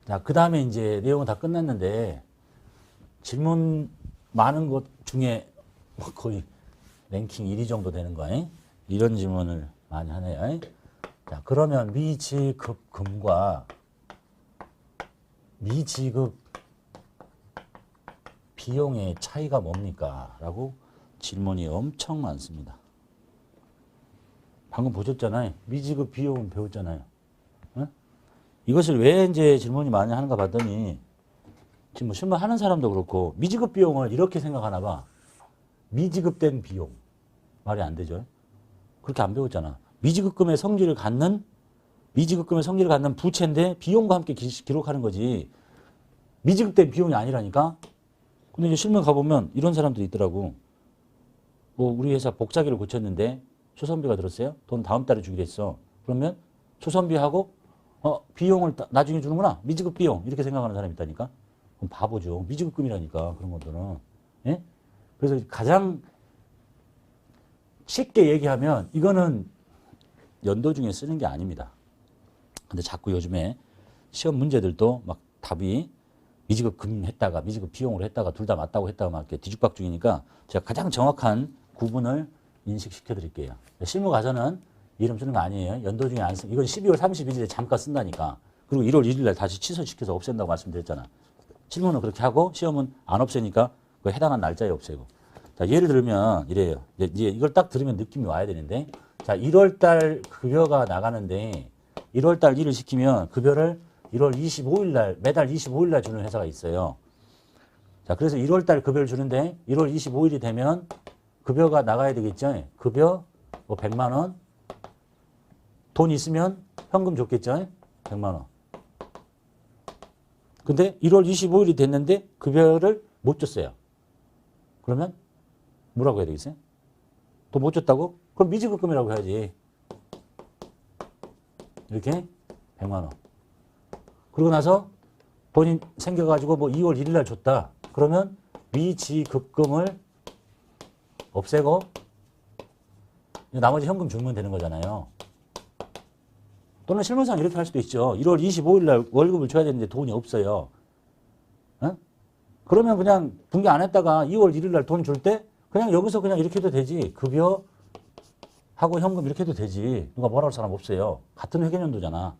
자, 그 다음에 이제 내용은 다 끝났는데 질문 많은 것 중에 거의 랭킹 1위 정도 되는 거야. 이런 질문을 많이 하네요. 자, 그러면 미지급금과 미지급 비용의 차이가 뭡니까? 라고 질문이 엄청 많습니다. 방금 보셨잖아요. 미지급 비용은 배웠잖아요. 어? 이것을 왜 이제 질문이 많이 하는가 봤더니 지금 뭐 실무하는 사람도 그렇고 미지급 비용을 이렇게 생각하나 봐. 미지급된 비용. 말이 안 되죠. 그렇게 안 배웠잖아. 미지급금의 성질을 갖는 부채인데 비용과 함께 기록하는 거지. 미지급된 비용이 아니라니까. 근데 이제 실무 가보면 이런 사람들이 있더라고. 뭐 우리 회사 복사기를 고쳤는데 수선비가 들었어요. 돈 다음 달에 주기로 했어. 그러면 수선비하고 비용을 나중에 주는구나. 미지급 비용 이렇게 생각하는 사람이 있다니까. 그럼 바보죠. 미지급금이라니까 그런 것들은. 예? 그래서 가장 쉽게 얘기하면 이거는 연도 중에 쓰는 게 아닙니다. 근데 자꾸 요즘에 시험 문제들도 막 답이 미지급금 했다가 미지급 비용으로 했다가 둘 다 맞다고 했다가 막 이렇게 뒤죽박죽이니까 제가 가장 정확한 구분을 인식시켜 드릴게요. 실무 가서는 이름 쓰는 거 아니에요. 연도 중에 안 쓰. 이건 12월 31일에 잠깐 쓴다니까. 그리고 1월 1일 날 다시 취소시켜서 없앤다고 말씀드렸잖아. 실무는 그렇게 하고 시험은 안 없애니까 그 해당한 날짜에 없애고. 자, 예를 들면 이래요. 이제 이걸 딱 들으면 느낌이 와야 되는데, 자, 1월 달 급여가 나가는데 1월 달 일을 시키면 급여를 1월 25일 날, 매달 25일 날 주는 회사가 있어요. 자, 그래서 1월 달 급여를 주는데 1월 25일이 되면 급여가 나가야 되겠죠. 급여 뭐 100만 원. 돈 있으면 현금 줬겠죠. 100만 원. 근데 1월 25일이 됐는데 급여를 못 줬어요. 그러면 뭐라고 해야 되겠어요? 또 못 줬다고? 그럼 미지급금이라고 해야지. 이렇게 100만 원. 그러고 나서 돈이 생겨가지고 뭐 2월 1일 날 줬다. 그러면 미지급금을 없애고 나머지 현금 주면 되는 거잖아요. 또는 실무상 이렇게 할 수도 있죠. 1월 25일 날 월급을 줘야 되는데 돈이 없어요. 어? 그러면 그냥 분기 안 했다가 2월 1일 날 돈 줄 때 그냥 여기서 그냥 이렇게 해도 되지. 급여 하고 현금 이렇게 해도 되지. 누가 뭐라 할 사람 없어요. 같은 회계연도잖아.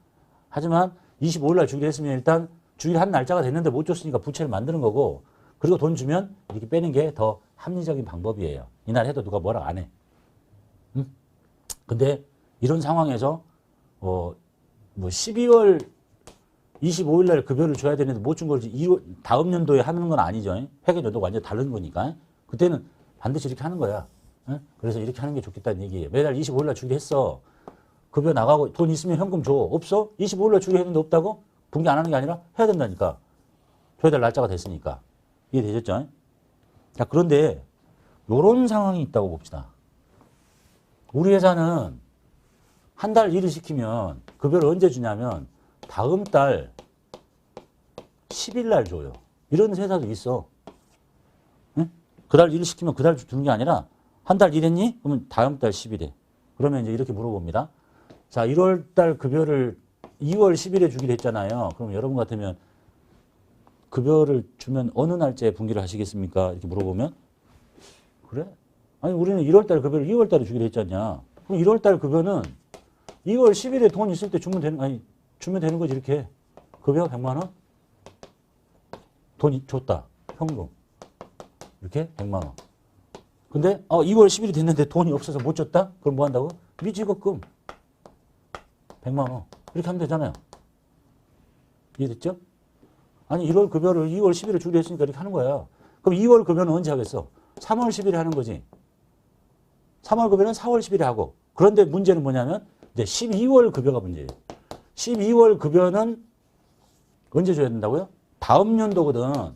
하지만 25일 날 주기로 했으면 일단 주기로 한 날짜가 됐는데 못 줬으니까 부채를 만드는 거고, 그리고 돈 주면 이렇게 빼는 게 더 합리적인 방법이에요. 이날 해도 누가 뭐라 안 해. 응? 근데 이런 상황에서 뭐 12월 25일 날 급여를 줘야 되는데 못 준 걸 다음 연도에 하는 건 아니죠. 회계연도가 완전 다른 거니까. 그때는 반드시 이렇게 하는 거야. 응? 그래서 이렇게 하는 게 좋겠다는 얘기예요. 매달 25일 날 주기로 했어. 급여 나가고 돈 있으면 현금 줘. 없어? 25일 날 주기로 했는데 없다고? 분기 안 하는 게 아니라 해야 된다니까. 줘야 될 날짜가 됐으니까. 이해되셨죠? 자, 그런데 이런 상황이 있다고 봅시다. 우리 회사는 한 달 일을 시키면 급여를 언제 주냐면 다음 달 10일 날 줘요. 이런 회사도 있어. 응? 그달 일을 시키면 그달 주는 게 아니라 한 달 일했니? 그러면 다음 달 10일에. 그러면 이제 이렇게 물어봅니다. 자, 1월 달 급여를 2월 10일에 주기로 했잖아요. 그럼 여러분 같으면 급여를 주면 어느 날짜에 분기를 하시겠습니까? 이렇게 물어보면 그래? 아니 우리는 1월 달 급여를 2월 달에 주기로 했잖냐. 그럼 1월 달 급여는 2월 10일에 돈 있을 때 주면 되는 거지. 이렇게 급여 100만 원 돈 줬다. 현금 이렇게 100만 원. 근데 2월 10일이 됐는데 돈이 없어서 못 줬다? 그럼 뭐 한다고? 미지급금 100만 원 이렇게 하면 되잖아요. 이해됐죠? 아니 1월 급여를 2월 10일에 주기로 했으니까 이렇게 하는 거야. 그럼 2월 급여는 언제 하겠어? 3월 10일에 하는 거지. 3월 급여는 4월 10일에 하고. 그런데 문제는 뭐냐면 이제 12월 급여가 문제예요. 12월 급여는 언제 줘야 된다고요? 다음 연도거든.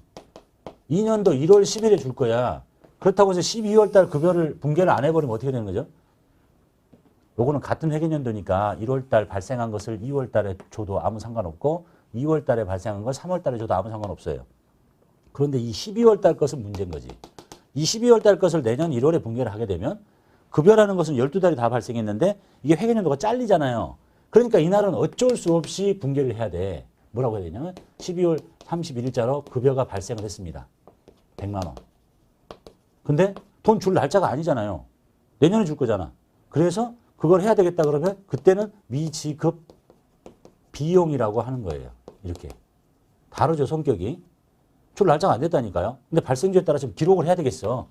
2년도 1월 10일에 줄 거야. 그렇다고 해서 12월 달 급여를 분개를 안 해버리면 어떻게 되는 거죠? 요거는 같은 회계연도니까 1월 달 발생한 것을 2월 달에 줘도 아무 상관없고 2월 달에 발생한 걸 3월 달에 줘도 아무 상관없어요. 그런데 이 12월 달 것은 문제인 거지. 이 12월 달 것을 내년 1월에 분개를 하게 되면 급여라는 것은 12달이 다 발생했는데 이게 회계연도가 잘리잖아요. 그러니까 이날은 어쩔 수 없이 분개를 해야 돼. 뭐라고 해야 되냐면 12월 31일자로 급여가 발생을 했습니다. 100만 원. 근데 돈 줄 날짜가 아니잖아요. 내년에 줄 거잖아. 그래서 그걸 해야 되겠다 그러면 그때는 미지급 비용이라고 하는 거예요. 이렇게. 다르죠, 성격이. 줄 날짜가 안 됐다니까요. 근데 발생주에 따라 지금 기록을 해야 되겠어.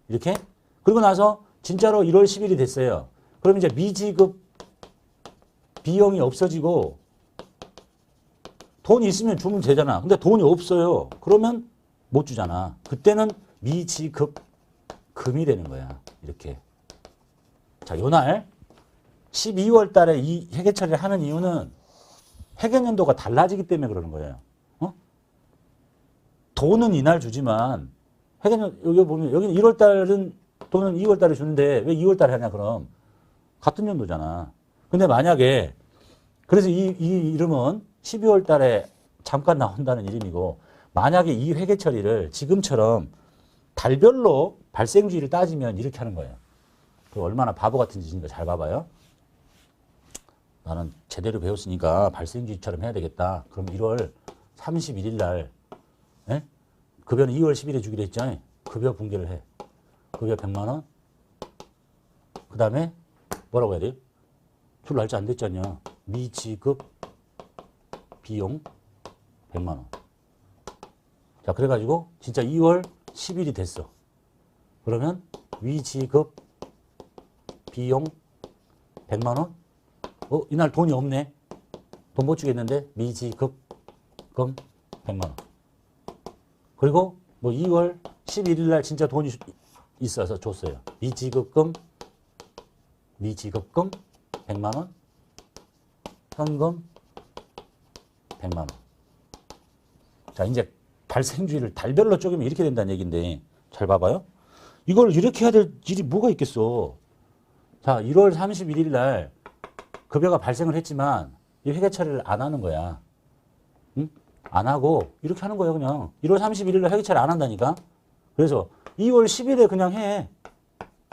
이렇게. 그리고 나서 진짜로 1월 10일이 됐어요. 그럼 이제 미지급 비용이 없어지고 돈이 있으면 주면 되잖아. 근데 돈이 없어요. 그러면 못 주잖아. 그때는 미지급 금이 되는 거야. 이렇게. 자, 요날 12월 달에 이 회계 처리를 하는 이유는 회계연도가 달라지기 때문에 그러는 거예요. 돈은 이날 주지만 회계연 여기 보면 여기는 1월 달은 돈은 2월 달에 주는데 왜 2월 달에 하냐 그럼 같은 연도잖아. 근데 만약에 그래서 이 이름은 12월 달에 잠깐 나온다는 이름이고 만약에 이 회계 처리를 지금처럼 달별로 발생주의를 따지면 이렇게 하는 거예요. 얼마나 바보 같은 짓인가 잘 봐봐요. 나는 제대로 배웠으니까 발생주의처럼 해야 되겠다. 그럼 1월 31일 날 급여는 2월 10일에 주기로 했잖아요. 급여 분개를 해. 급여 100만 원. 그 다음에 뭐라고 해야 돼요? 줄 날짜 안 됐잖냐. 미지급 비용 100만 원. 자, 그래가지고 진짜 2월 10일이 됐어. 그러면 미지급 비용 100만 원? 이날 돈이 없네. 돈 못 주겠는데 미지급금 100만 원. 그리고 뭐 2월 11일 날 진짜 돈이 있어서 줬어요. 미지급금 100만 원. 현금 100만 원. 자, 이제 발생주의를 달별로 쪼개면 이렇게 된다는 얘기인데 잘 봐봐요. 이걸 이렇게 해야 될 일이 뭐가 있겠어. 자, 1월 31일 날 급여가 발생을 했지만 이 회계 처리를 안 하는 거야. 응? 안 하고 이렇게 하는 거예요. 그냥 1월 31일 날 회계 처리 안 한다니까. 그래서 2월 10일에 그냥 해.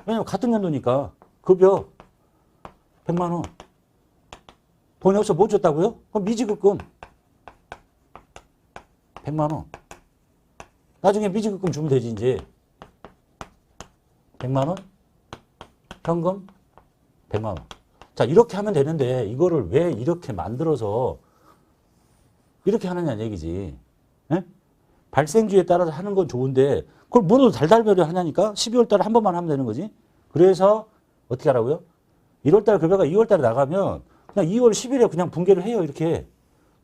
왜냐면 같은 연도니까. 급여 100만 원. 돈이 없어 못 줬다고요? 그럼 미지급금 100만 원. 나중에 미지급금 주면 되지 이제. 100만 원. 현금 100만 원. 자, 이렇게 하면 되는데 이거를 왜 이렇게 만들어서 이렇게 하느냐는 얘기지. 에? 발생주에 따라서 하는 건 좋은데 그걸 뭐로 달달별로 하냐니까 12월 달에 한 번만 하면 되는 거지. 그래서 어떻게 하라고요? 1월 달 급여가 2월 달에 나가면 그냥 2월 10일에 그냥 분개를 해요. 이렇게.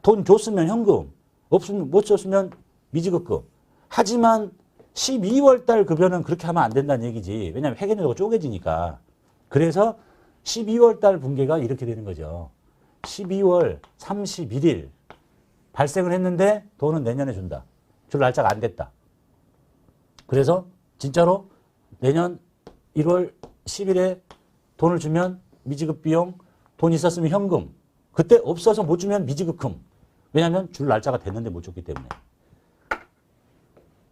돈 줬으면 현금, 없으면 못 줬으면 미지급금. 하지만 12월 달 급여는 그렇게 하면 안 된다는 얘기지. 왜냐하면 회계연도가 쪼개지니까. 그래서 12월 달 분개가 이렇게 되는 거죠. 12월 31일 발생을 했는데 돈은 내년에 준다. 줄 날짜가 안 됐다. 그래서 진짜로 내년 1월 10일에 돈을 주면 미지급 비용, 돈 있었으면 현금. 그때 없어서 못 주면 미지급금. 왜냐하면 줄 날짜가 됐는데 못 줬기 때문에.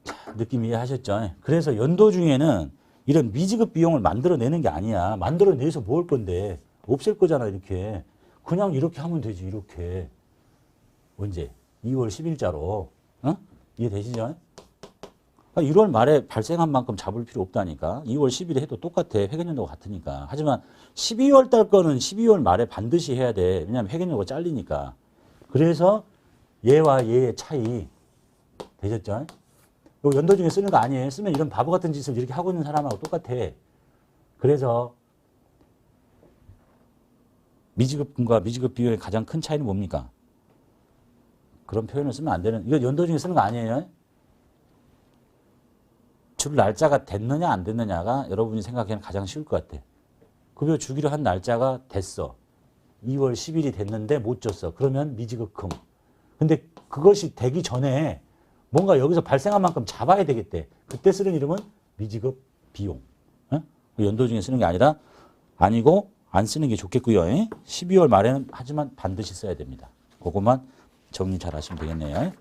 자, 느낌 이해하셨죠? 그래서 연도 중에는 이런 미지급 비용을 만들어내는 게 아니야. 만들어내서 뭐 할 건데. 없앨 거잖아, 이렇게. 그냥 이렇게 하면 되지, 이렇게. 언제? 2월 10일자로. 어? 이해되시죠? 1월 말에 발생한 만큼 잡을 필요 없다니까. 2월 10일에 해도 똑같아. 회계연도가 같으니까. 하지만 12월 달 거는 12월 말에 반드시 해야 돼. 왜냐하면 회계연도가 잘리니까. 그래서 얘와 얘의 차이. 되셨죠? 이거 연도 중에 쓰는 거 아니에요. 쓰면 이런 바보 같은 짓을 이렇게 하고 있는 사람하고 똑같아. 그래서 미지급금과 미지급 비용의 가장 큰 차이는 뭡니까? 그런 표현을 쓰면 안 되는, 이거 연도 중에 쓰는 거 아니에요? 줄 날짜가 됐느냐 안 됐느냐가 여러분이 생각하기에는 가장 쉬울 것 같아. 급여 주기로 한 날짜가 됐어. 2월 10일이 됐는데 못 줬어. 그러면 미지급금. 근데 그것이 되기 전에 뭔가 여기서 발생한 만큼 잡아야 되겠대. 그때 쓰는 이름은 미지급 비용. 어? 연도 중에 쓰는 게 아니라 아니고 안 쓰는 게 좋겠고요. 12월 말에는 하지만 반드시 써야 됩니다. 그것만 정리 잘 하시면 되겠네요.